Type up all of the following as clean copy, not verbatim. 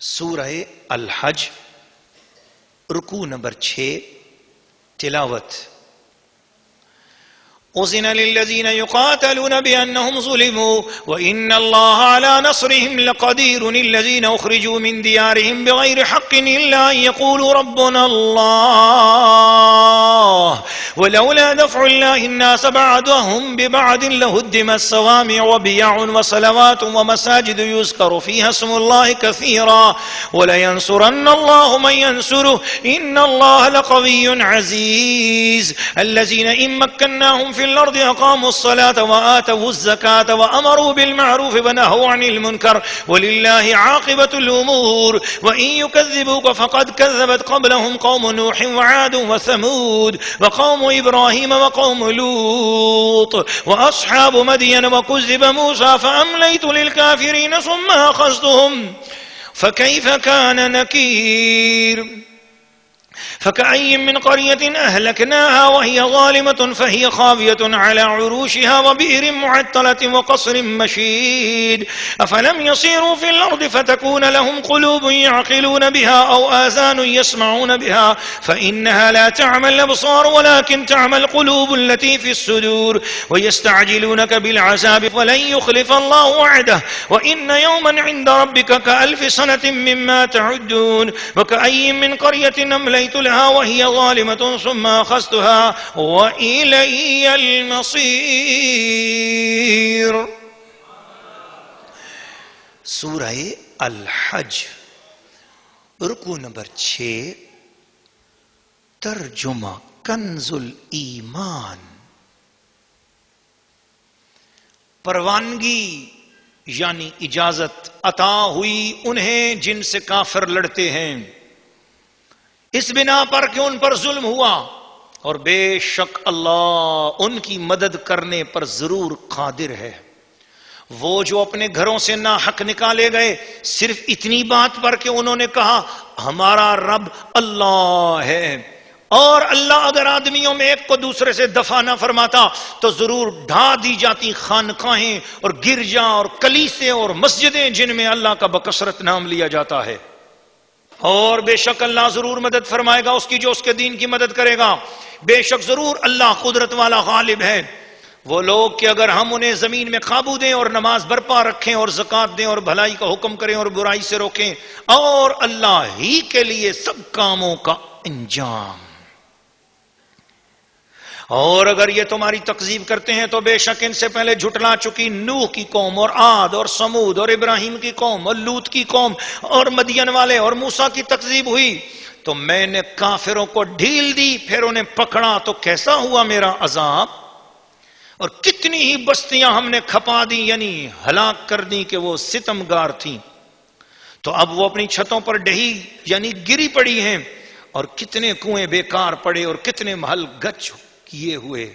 سورہ الحج رکوع نمبر 6 تلاوت. أذن للذين يقاتلون بأنهم ظلموا وإن الله على نصرهم لقدير. الذين أخرجوا من ديارهم بغير حق إلا أن يقولوا ربنا الله ولولا دفع الله الناس بعضهم ببعض لهدمت صوامع وبيع وصلوات ومساجد يذكر فيها اسم الله كثيرا ولينصرن الله من ينصره إن الله لقوي عزيز. الذين إن مكناهم في الأرض أقاموا الصلاة وآتوا الزكاة وأمروا بالمعروف ونهوا عن المنكر ولله عاقبة الأمور. وإن يكذبوك فقد كذبت قبلهم قوم نوح وعاد وثمود وقوم إبراهيم وقوم لوط وأصحاب مدين وكذب موسى فأمليت للكافرين ثم أخذتهم فكيف كان نكير. فكأي من قرية أهلكناها وهي ظالمة فهي خاوية على عروشها وبئر معطلة وقصر مشيد. أفلم يصيروا في الأرض فتكون لهم قلوب يعقلون بها أو آذان يسمعون بها فإنها لا تعمى الأبصار ولكن تعمى القلوب التي في الصدور. ويستعجلونك بالعذاب فلن يخلف الله وعده وإن يوما عند ربك كألف سنة مما تعدون. وكأي من قرية أمليت لها وهي ظالمة ثم أخذتها وإلي المصير. سورہ الحج رکوع نمبر 6 ترجمہ کنز الایمان. پروانگی یعنی اجازت عطا ہوئی انہیں جن سے کافر لڑتے ہیں اس بنا پر کہ ان پر ظلم ہوا اور بے شک اللہ ان کی مدد کرنے پر ضرور قادر ہے. وہ جو اپنے گھروں سے ناحق نکالے گئے صرف اتنی بات پر کہ انہوں نے کہا ہمارا رب اللہ ہے، اور اللہ اگر آدمیوں میں ایک کو دوسرے سے دفع نہ فرماتا تو ضرور ڈھا دی جاتی خانقاہیں اور گرجا اور کلیسے اور مسجدیں جن میں اللہ کا بکثرت نام لیا جاتا ہے. اور بے شک اللہ ضرور مدد فرمائے گا اس کی جو اس کے دین کی مدد کرے گا. بے شک ضرور اللہ قدرت والا غالب ہے. وہ لوگ کہ اگر ہم انہیں زمین میں قابو دیں اور نماز برپا رکھیں اور زکوٰۃ دیں اور بھلائی کا حکم کریں اور برائی سے روکیں، اور اللہ ہی کے لیے سب کاموں کا انجام. اور اگر یہ تمہاری تکذیب کرتے ہیں تو بے شک ان سے پہلے جھٹلا چکی نوح کی قوم اور عاد اور سمود اور ابراہیم کی قوم اور لوط کی قوم اور مدین والے اور موسیٰ کی تکذیب ہوئی تو میں نے کافروں کو ڈھیل دی پھر انہیں پکڑا تو کیسا ہوا میرا عذاب. اور کتنی ہی بستیاں ہم نے کھپا دی یعنی ہلاک کر دی کہ وہ ستمگار تھیں تو اب وہ اپنی چھتوں پر ڈہی یعنی گری پڑی ہیں. اور کتنے کنویں بیکار پڑے اور کتنے محل گچ کیے ہوئے.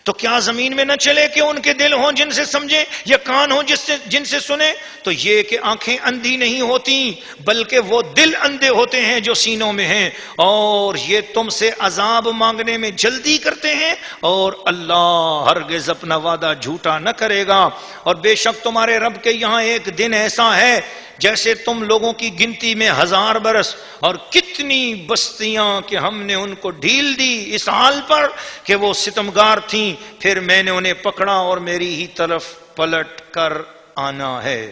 تو کیا زمین میں نہ چلے کہ ان کے دل ہوں جن سے سمجھیں یا کان ہوں جن سے سنیں. تو یہ کہ آنکھیں اندھی نہیں ہوتی بلکہ وہ دل اندھے ہوتے ہیں جو سینوں میں ہیں. اور یہ تم سے عذاب مانگنے میں جلدی کرتے ہیں اور اللہ ہرگز اپنا وعدہ جھوٹا نہ کرے گا. اور بے شک تمہارے رب کے یہاں ایک دن ایسا ہے جیسے تم لوگوں کی گنتی میں 1000 برس. اور کتنی بستیاں کہ ہم نے ان کو ڈھیل دی اس حال پر کہ وہ ستمگار تھیں پھر میں نے انہیں پکڑا اور میری ہی طرف پلٹ کر آنا ہے.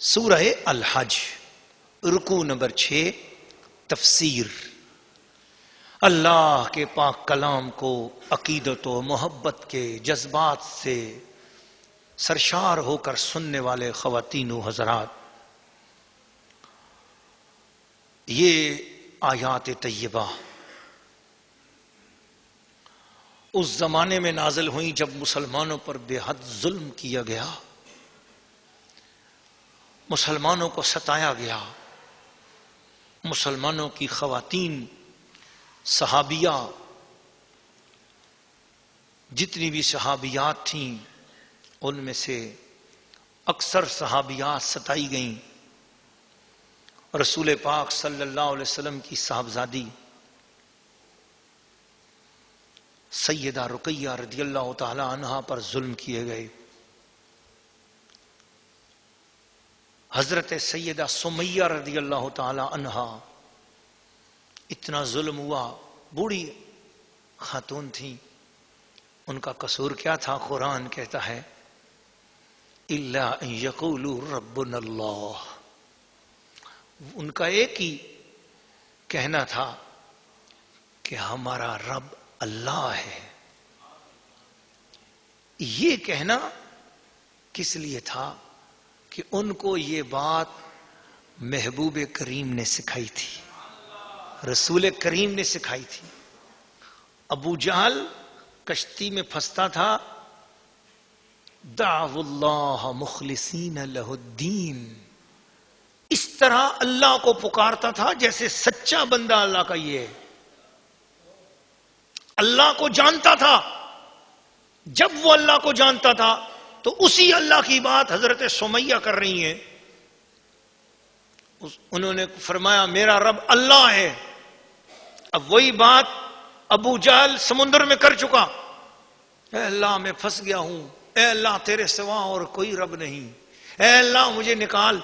سورہ الحج رکوع نمبر 6 تفسیر. اللہ کے پاک کلام کو عقیدت و محبت کے جذبات سے سرشار ہو کر سننے والے خواتین و حضرات، یہ آیات طیبہ اس زمانے میں نازل ہوئیں جب مسلمانوں پر بے حد ظلم کیا گیا، مسلمانوں کو ستایا گیا. مسلمانوں کی خواتین صحابیہ جتنی بھی صحابیات تھیں ان میں سے اکثر صحابیات ستائی گئیں. رسول پاک صلی اللہ علیہ وسلم کی صاحبزادی سیدہ رقیہ رضی اللہ تعالی عنہا پر ظلم کیے گئے. حضرت سیدہ سمیہ رضی اللہ تعالی عنہا، اتنا ظلم ہوا، بوڑھی خاتون تھی، ان کا قصور کیا تھا؟ قرآن کہتا ہے الا ان یقولوا ربنا اللہ، ان کا ایک ہی کہنا تھا کہ ہمارا رب اللہ ہے۔ یہ کہنا کس لیے تھا؟ کہ ان کو یہ بات محبوب کریم نے سکھائی تھی، رسول کریم نے سکھائی تھی۔ ابو جہل کشتی میں پھنستا تھا، دعوا اللہ مخلصین لہ الدین، اس طرح اللہ کو پکارتا تھا جیسے سچا بندہ اللہ کا یہ ہے، اللہ کو جانتا تھا۔ جب وہ اللہ کو جانتا تھا تو اسی اللہ کی بات حضرت سمیہ کر رہی ہیں۔ انہوں نے فرمایا میرا رب اللہ ہے۔ اب وہی بات ابو جہل سمندر میں کر چکا، اے اللہ میں پھنس گیا ہوں، اے اللہ تیرے سوا اور کوئی رب نہیں، اے اللہ مجھے نکال۔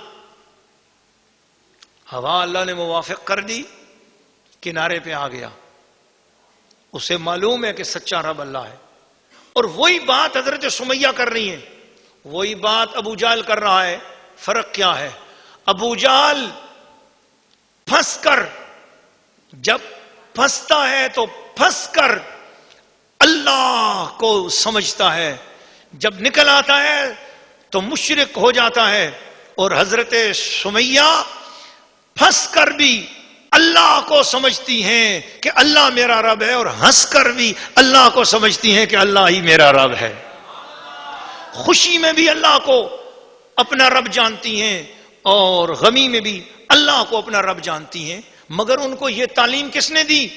ہوا اللہ نے موافق کر دی، کنارے پہ آ گیا، اسے معلوم ہے کہ سچا رب اللہ ہے۔ اور وہی بات حضرت سمیہ کر رہی ہیں، وہی بات ابو جہل کر رہا ہے۔ فرق کیا ہے؟ ابو جہل پھنس کر، جب پھنستا ہے تو پھنس کر اللہ کو سمجھتا ہے، جب نکل آتا ہے تو مشرک ہو جاتا ہے۔ اور حضرت سمیہ پھنس کر بھی اللہ کو سمجھتی ہیں کہ اللہ میرا رب ہے، اور ہنس کر بھی اللہ کو سمجھتی ہیں کہ اللہ ہی میرا رب ہے۔ خوشی میں بھی اللہ کو اپنا رب جانتی ہیں اور غمی میں بھی اللہ کو اپنا رب جانتی ہیں۔ مگر ان کو یہ تعلیم کس نے دی؟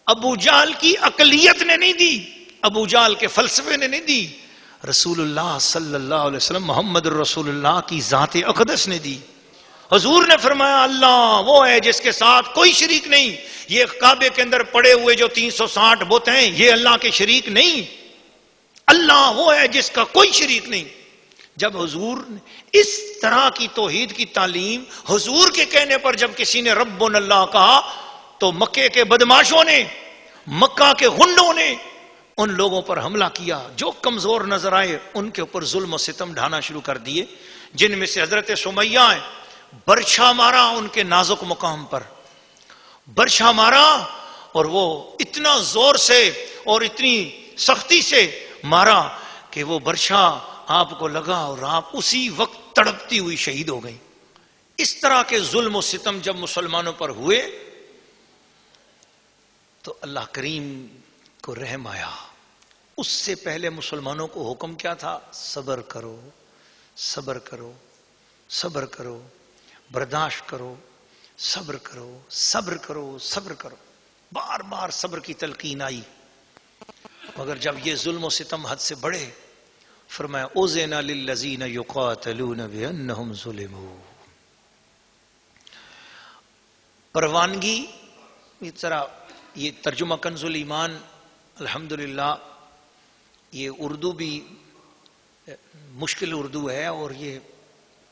ابو جہل کی عقلیت نے نہیں دی، ابو جہل کے فلسفے نے نہیں دی، رسول اللہ صلی اللہ علیہ وسلم محمد الرسول اللہ کی ذات اقدس نے دی۔ حضور نے فرمایا اللہ وہ ہے جس کے ساتھ کوئی شریک نہیں۔ یہ کعبے کے اندر پڑے ہوئے جو 360 بت ہیں یہ اللہ کے شریک نہیں، اللہ وہ ہے جس کا کوئی شریک نہیں۔ جب حضور نے اس طرح کی توحید کی تعلیم، حضور کے کہنے پر جب کسی نے ربنا اللہ کہا تو مکے کے بدماشوں نے، مکہ کے غنڈوں نے ان لوگوں پر حملہ کیا، جو کمزور نظر آئے ان کے اوپر ظلم و ستم ڈھانا شروع کر دیے، جن میں سے حضرت سمیہ ہیں۔ برچھا مارا ان کے نازک مقام پر، برچھا مارا، اور وہ اتنا زور سے اور اتنی سختی سے مارا کہ وہ برچھا آپ کو لگا اور آپ اسی وقت تڑپتی ہوئی شہید ہو گئی۔ اس طرح کے ظلم و ستم جب مسلمانوں پر ہوئے تو اللہ کریم کو رحم آیا۔ اس سے پہلے مسلمانوں کو حکم کیا تھا؟ صبر کرو، صبر کرو، صبر کرو، برداشت کرو، صبر کرو، صبر کرو، صبر کرو، بار بار صبر کی تلقین آئی۔ مگر جب یہ ظلم و ستم حد سے بڑھے، فرمایا اذن للذین یقاتلون بانہم ظلموا، پروانگی۔ اس طرح یہ ترجمہ کنز الایمان الحمدللہ، یہ اردو بھی مشکل اردو ہے، اور یہ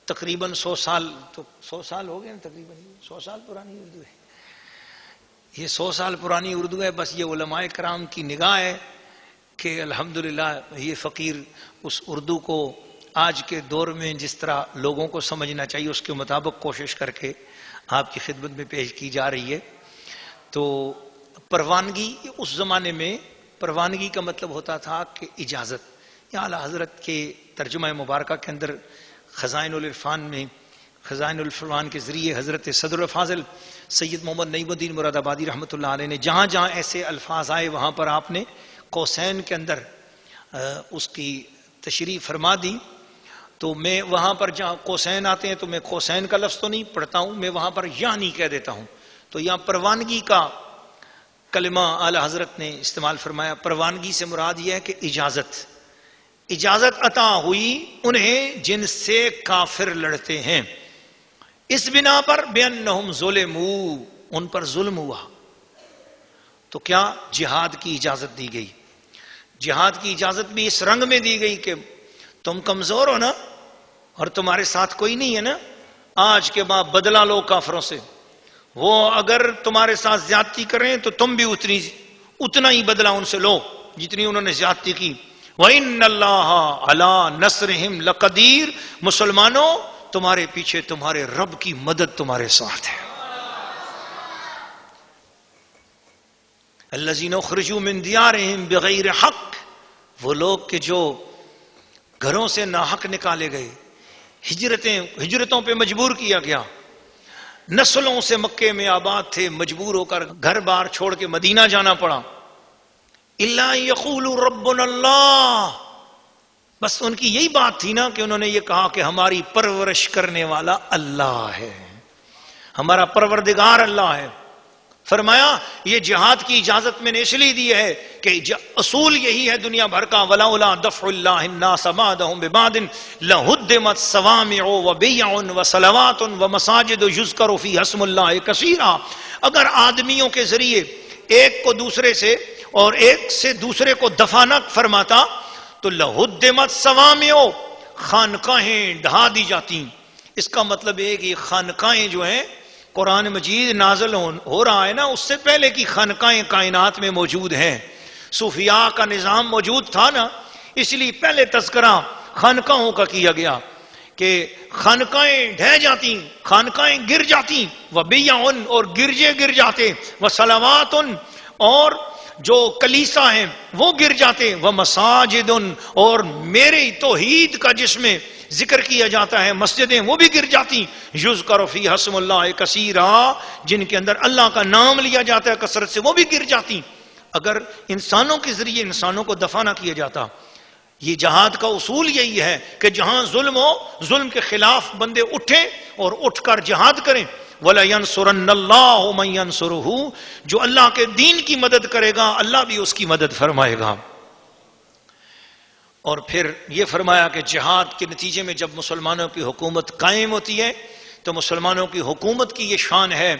تقریباً 100 سال تو 100 سال ہو گئے نا، تقریباً 100 سال پرانی اردو ہے، یہ 100 سال پرانی اردو ہے۔ بس یہ علماء کرام کی نگاہ ہے کہ الحمدللہ یہ فقیر اس اردو کو آج کے دور میں جس طرح لوگوں کو سمجھنا چاہیے اس کے مطابق کوشش کر کے آپ کی خدمت میں پیش کی جا رہی ہے۔ تو پروانگی، اس زمانے میں پروانگی کا مطلب ہوتا تھا کہ اجازت۔ یا اعلیٰ حضرت کے ترجمہ مبارکہ کے اندر خزائن العرفان میں، خزائن العرفان کے ذریعے حضرت صدر الفاضل سید محمد نعیم الدین مراد آبادی رحمۃ اللہ علیہ نے جہاں جہاں ایسے الفاظ آئے وہاں پر آپ نے قوسین کے اندر اس کی تشریح فرما دی۔ تو میں وہاں پر جہاں قوسین آتے ہیں تو میں قوسین کا لفظ تو نہیں پڑھتا ہوں، میں وہاں پر یعنی کہہ دیتا ہوں۔ تو یہاں پروانگی کا کلمہ اعلی حضرت نے استعمال فرمایا۔ پروانگی سے مراد یہ ہے کہ اجازت عطا ہوئی انہیں جن سے کافر لڑتے ہیں، اس بنا پر بِأَنَّهُمْ ظُلِمُوا، ان پر ظلم ہوا تو کیا جہاد کی اجازت دی گئی۔ جہاد کی اجازت بھی اس رنگ میں دی گئی کہ تم کمزور ہو نا، اور تمہارے ساتھ کوئی نہیں ہے نا آج کے بعد بدلہ لو کافروں سے. وہ اگر تمہارے ساتھ زیادتی کریں تو تم بھی اتنا ہی بدلہ ان سے لو جتنی انہوں نے زیادتی کی. وَإِنَّ اللَّهَ عَلَىٰ نَصْرِهِمْ لَقَدِيرٌ. مسلمانوں تمہارے پیچھے تمہارے رب کی مدد تمہارے ساتھ ہے. الَّذِينَ اُخْرِجُوا مِن دِيَارِهِمْ بِغَيْرِ حَقٍّ. وہ لوگ کہ جو گھروں سے ناحق نکالے گئے, ہجرتوں پہ مجبور کیا گیا, نسلوں سے مکے میں آباد تھے, مجبور ہو کر گھر بار چھوڑ کے مدینہ جانا پڑا. اِلَّا يَقُولُوا رَبُّنَا اللَّهُ. بس ان کی یہی بات تھی نا کہ انہوں نے یہ کہا کہ ہماری پرورش کرنے والا اللہ ہے, ہمارا پروردگار اللہ ہے. فرمایا یہ جہاد کی اجازت میں نے اس لیے دی ہے کہ اصول یہی ہے دنیا بھر کا, وَلَوْلَا دَفْعُ اللَّهِ النَّاسَ بَعْضَهُم بِبَعْضٍ لَهُدِّمَتْ صَوَامِعُ وَبِيَعٌ وَصَلَوَاتٌ وَمَسَاجِدُ يُذْكَرُ فِيهَا اسْمُ اللَّهِ كَثِيرًا. اگر آدمیوں کے ذریعے ایک کو دوسرے سے اور ایک سے دوسرے کو دفع نہ فرماتا تو لَهُدِّمَتْ صَوَامِعُ, خانقاہیں ڈھا دی جاتی. اس کا مطلب ہے کہ خانقاہیں جو ہیں قرآن مجید نازل ہو رہا ہے نا, اس سے پہلے کی خانقاہیں کائنات میں موجود ہیں. صوفیاء کا نظام موجود تھا نا, اس لیے پہلے تذکرہ خانقاہوں کا کیا گیا کہ خانقاہیں ڈھہ جاتی, خانقاہیں گر جاتی, وَبِيَعٌ اور گرجے گر جاتے, وَصَلَوَاتٌ اور جو کلیسا ہیں وہ گر جاتے, وَمَسَاجِدٌ اور میرے توحید کا جس میں ذکر کیا جاتا ہے مسجدیں وہ بھی گر جاتی. یذکر فیہا اسم اللہ کثیرا, جن کے اندر اللہ کا نام لیا جاتا ہے کثرت سے, وہ بھی گر جاتی. اگر انسانوں کے ذریعے انسانوں کو دفع نہ کیا جاتا. یہ جہاد کا اصول یہی ہے کہ جہاں ظلم ہو, ظلم کے خلاف بندے اٹھیں اور اٹھ کر جہاد کریں. وَلَيَنْصُرَنَّ اللَّهُ مَن يَنْصُرُهُ. جو اللہ کے دین کی مدد کرے گا اللہ بھی اس کی مدد فرمائے گا. اور پھر یہ فرمایا کہ جہاد کے نتیجے میں جب مسلمانوں کی حکومت قائم ہوتی ہے تو مسلمانوں کی حکومت کی یہ شان ہے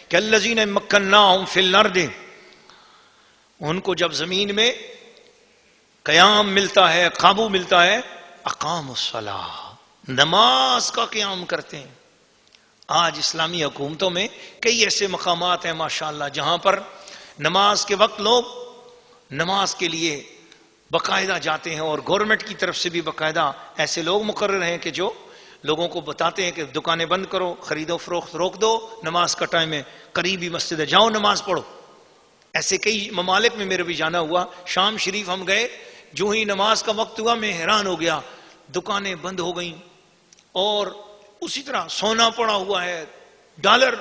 کہ الذین مکناہم فی الارض, ان کو جب زمین میں قیام ملتا ہے, قابو ملتا ہے, اقاموا الصلاۃ, نماز کا قیام کرتے ہیں. آج اسلامی حکومتوں میں کئی ایسے مقامات ہیں ماشاءاللہ جہاں پر نماز کے وقت لوگ نماز کے لیے باقاعدہ جاتے ہیں, اور گورنمنٹ کی طرف سے بھی باقاعدہ ایسے لوگ مقرر ہیں کہ جو لوگوں کو بتاتے ہیں کہ دکانیں بند کرو, خرید و فروخت روک دو, نماز کا ٹائم ہے, قریبی مسجد ہے, جاؤ نماز پڑھو. ایسے کئی ممالک میں میرے بھی جانا ہوا. شام شریف ہم گئے, جو ہی نماز کا وقت ہوا میں حیران ہو گیا, دکانیں بند ہو گئیں اور اسی طرح سونا پڑا ہوا ہے, ڈالر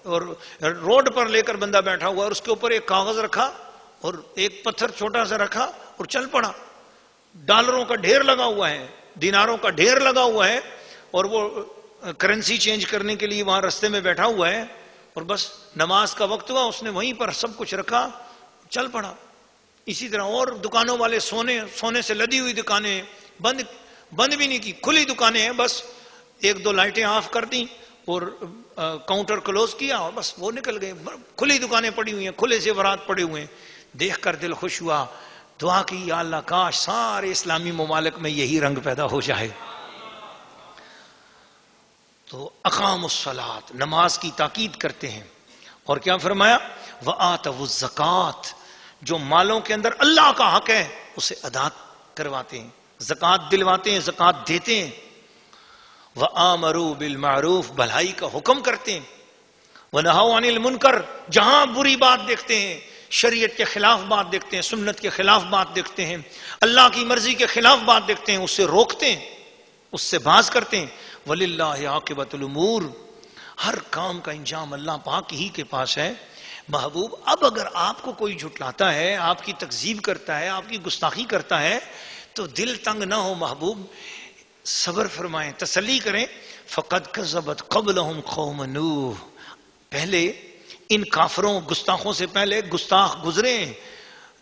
اور روڈ پر لے کر بندہ بیٹھا ہوا, اور اس کے اوپر ایک کاغذ رکھا اور ایک پتھر چھوٹا سا رکھا اور چل پڑا. ڈالروں کا ڈھیر لگا ہوا ہے, دیناروں کا ڈھیر لگا ہوا ہے, اور وہ کرنسی چینج کرنے کے لیے وہاں رستے میں بیٹھا ہوا ہے, اور بس نماز کا وقت ہوا اس نے وہیں پر سب کچھ رکھا, چل پڑا. اسی طرح اور دکانوں والے سونے سے لدی ہوئی دکانیں, بند بھی نہیں کی, کھلی دکانیں ہیں, بس ایک دو لائٹیں آف کر دیں اور کاؤنٹر کلوز کیا اور بس وہ نکل گئے. کھلی دکانیں پڑی ہوئی ہیں, کھلے زیورات پڑے ہوئے ہیں. دیکھ کر دل خوش ہوا, دعا کی یا اللہ کاش سارے اسلامی ممالک میں یہی رنگ پیدا ہو جائے. تو اقاموا الصلاۃ, نماز کی تاکید کرتے ہیں. اور کیا فرمایا, وآتوا الزکوٰۃ, جو مالوں کے اندر اللہ کا حق ہے اسے ادا کرواتے ہیں, زکوٰۃ دلواتے ہیں, زکوٰۃ دیتے ہیں. وآمروا بالمعروف, بھلائی کا حکم کرتے ہیں. ونہوا عن المنکر, جہاں بری بات دیکھتے ہیں, شریعت کے خلاف بات دیکھتے ہیں, سنت کے خلاف بات دیکھتے ہیں, اللہ کی مرضی کے خلاف بات دیکھتے ہیں, اس سے روکتے ہیں, اس سے باز کرتے ہیں. وَلِلَّهِ عَاقِبَةُ الْأُمُورِ, ہر کام کا انجام اللہ پاک ہی کے پاس ہے. محبوب اب اگر آپ کو کوئی جھٹلاتا ہے, آپ کی تکذیب کرتا ہے, آپ کی گستاخی کرتا ہے تو دل تنگ نہ ہو محبوب, صبر فرمائیں, تسلی کریں. فَقَدْ كَذَّبَتْ قَبْلَهُمْ قَوْمُ نُوحٍ, پہلے ان کافروں گستاخوں سے پہلے گستاخ گزرے,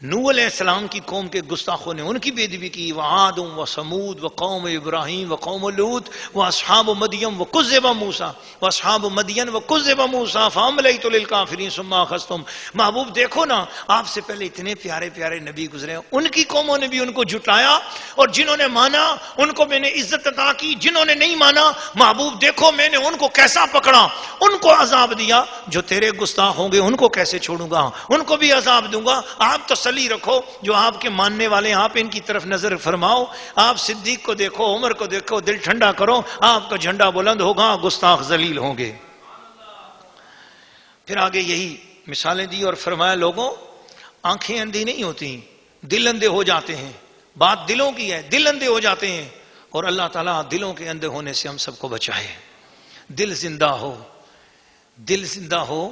نوح علیہ السلام کی قوم کے گستاخوں نے ان کی بے ادبی کی، وعاد و سمود و قوم ابراہیم و قوم لوط و اصحاب مدین و کذب موسیٰ و اصحاب مدین و کذب موسیٰ فاملیت للکافرین ثم اخذتهم۔ محبوب دیکھو نا، آپ سے پہلے اتنے پیارے پیارے نبی گزرے، ان کی قوموں نے بھی ان کو جھٹلایا، اور جنہوں نے مانا ان کو میں نے عزت عطا کی، جنہوں نے نہیں مانا محبوب دیکھو میں نے ان کو کیسا پکڑا، ان کو عذاب دیا۔ جو تیرے گستاخ ہوں گے ان کو کیسے چھوڑوں گا، ان کو بھی عذاب دوں گا۔ آپ تسلی رکھو، جو آپ کے ماننے والے ہیں آپ ان کی طرف نظر فرماؤ، آپ صدیق کو دیکھو، عمر کو دیکھو، دل ٹھنڈا کرو، آپ کا جھنڈا بلند ہوگا، گستاخ ذلیل ہوں گے۔ پھر آگے یہی مثالیں دی اور فرمایا لوگوں آنکھیں اندھی نہیں ہوتی، دل اندھے ہو جاتے ہیں، بات دلوں کی ہے، دل اندھے ہو جاتے ہیں، اور اللہ تعالیٰ دلوں کے اندھے ہونے سے ہم سب کو بچائے۔ دل زندہ ہو، دل زندہ ہو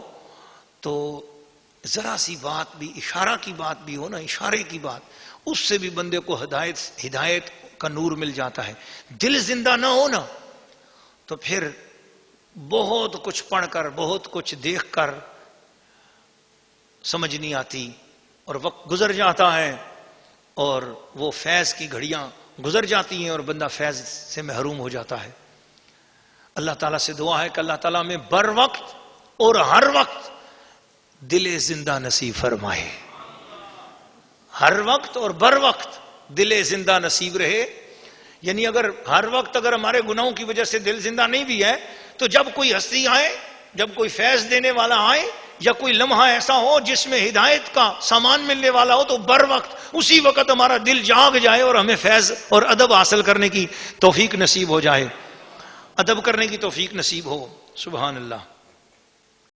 تو ذرا سی بات بھی، اشارہ کی بات بھی ہو نا، اشارے کی بات، اس سے بھی بندے کو ہدایت کا نور مل جاتا ہے۔ دل زندہ نہ ہو نا تو پھر بہت کچھ پڑھ کر، بہت کچھ دیکھ کر سمجھ نہیں آتی، اور وقت گزر جاتا ہے، اور وہ فیض کی گھڑیاں گزر جاتی ہیں اور بندہ فیض سے محروم ہو جاتا ہے۔ اللہ تعالیٰ سے دعا ہے کہ اللہ تعالیٰ میں بر وقت اور ہر وقت دل زندہ نصیب فرمائے، ہر وقت اور بر وقت دل زندہ نصیب رہے۔ یعنی اگر ہر وقت اگر ہمارے گناہوں کی وجہ سے دل زندہ نہیں بھی ہے تو جب کوئی ہستی آئے، جب کوئی فیض دینے والا آئے، یا کوئی لمحہ ایسا ہو جس میں ہدایت کا سامان ملنے والا ہو، تو بر وقت اسی وقت ہمارا دل جاگ جائے اور ہمیں فیض اور ادب حاصل کرنے کی توفیق نصیب ہو جائے، ادب کرنے کی توفیق نصیب ہو۔ سبحان اللہ۔